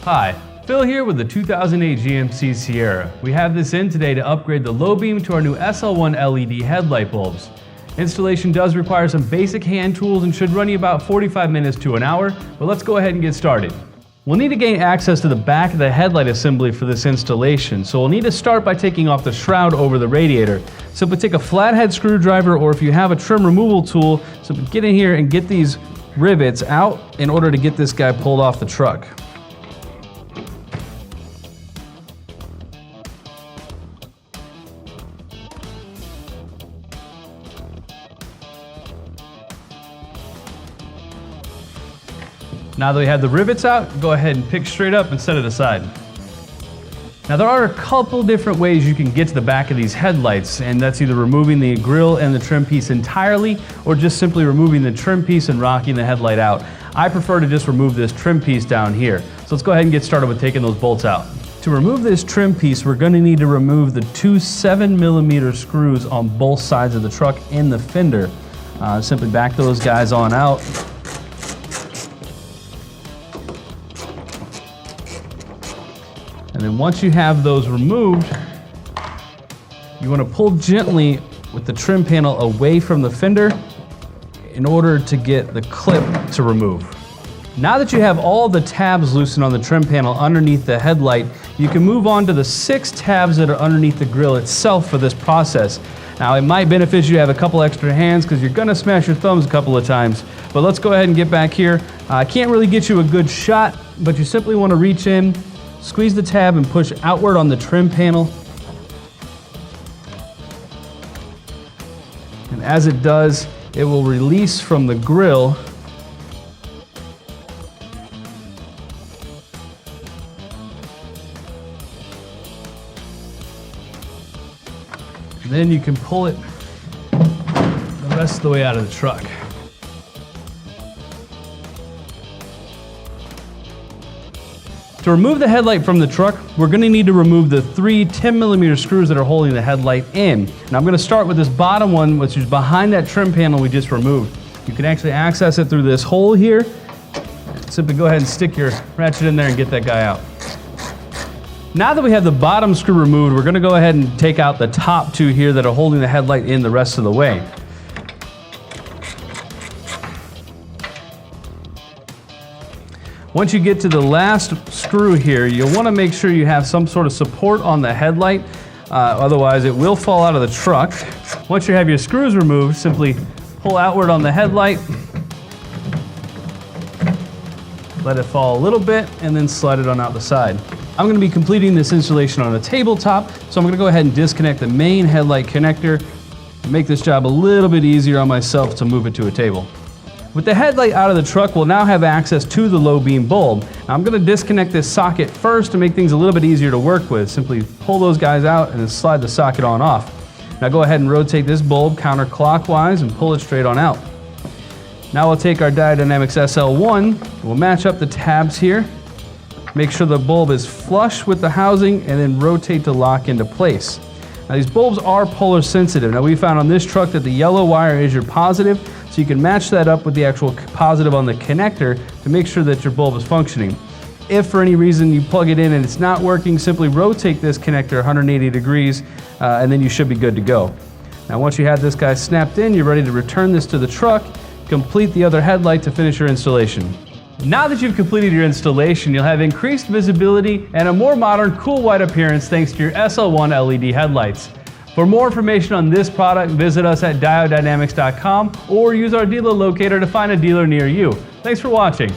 Hi, Phil here with the 2008 GMC Sierra. We have this in today to upgrade the low beam to our new SL1 LED headlight bulbs. Installation does require some basic hand tools and should run you about 45 minutes to an hour, but let's go ahead and get started. We'll need to gain access to the back of the headlight assembly for this installation, so we'll need to start by taking off the shroud over the radiator. Simply take a flathead screwdriver, or if you have a trim removal tool, simply get in here and get these rivets out in order to get this guy pulled off the truck. Now that we have the rivets out, go ahead and pick straight up and set it aside. Now there are a couple different ways you can get to the back of these headlights, and that's either removing the grille and the trim piece entirely, or just simply removing the trim piece and rocking the headlight out. I prefer to just remove this trim piece down here. So let's go ahead and get started with taking those bolts out. To remove this trim piece, we're going to need to remove the two 7mm screws on both sides of the truck in the fender. Simply back those guys on out. And then once you have those removed, you want to pull gently with the trim panel away from the fender in order to get the clip to remove. Now that you have all the tabs loosened on the trim panel underneath the headlight, you can move on to the 6 tabs that are underneath the grille itself for this process. Now it might benefit you to have a couple extra hands because you're going to smash your thumbs a couple of times. But let's go ahead and get back here. I can't really get you a good shot, but you simply want to reach in, squeeze the tab and push outward on the trim panel. And as it does, it will release from the grille. And then you can pull it the rest of the way out of the truck. To remove the headlight from the truck, we're going to need to remove the 3 10mm screws that are holding the headlight in. And I'm going to start with this bottom one, which is behind that trim panel we just removed. You can actually access it through this hole here. Simply go ahead and stick your ratchet in there and get that guy out. Now that we have the bottom screw removed, we're going to go ahead and take out the top 2 here that are holding the headlight in the rest of the way. Once you get to the last screw here, you'll want to make sure you have some sort of support on the headlight, otherwise it will fall out of the truck. Once you have your screws removed, simply pull outward on the headlight, let it fall a little bit, and then slide it on out the side. I'm going to be completing this installation on a tabletop, so I'm going to go ahead and disconnect the main headlight connector and make this job a little bit easier on myself to move it to a table. With the headlight out of the truck, we'll now have access to the low beam bulb. Now I'm going to disconnect this socket first to make things a little bit easier to work with. Simply pull those guys out and then slide the socket on off. Now go ahead and rotate this bulb counterclockwise and pull it straight on out. Now we'll take our Diode SL1, we'll match up the tabs here, make sure the bulb is flush with the housing, and then rotate to lock into place. Now these bulbs are polar sensitive. Now we found on this truck that the yellow wire is your positive, so you can match that up with the actual positive on the connector to make sure that your bulb is functioning. If for any reason you plug it in and it's not working, simply rotate this connector 180 degrees and then you should be good to go. Now once you have this guy snapped in, you're ready to return this to the truck, complete the other headlight to finish your installation. Now that you've completed your installation, you'll have increased visibility and a more modern, cool white appearance thanks to your SL1 LED headlights. For more information on this product, visit us at diodedynamics.com or use our dealer locator to find a dealer near you. Thanks for watching.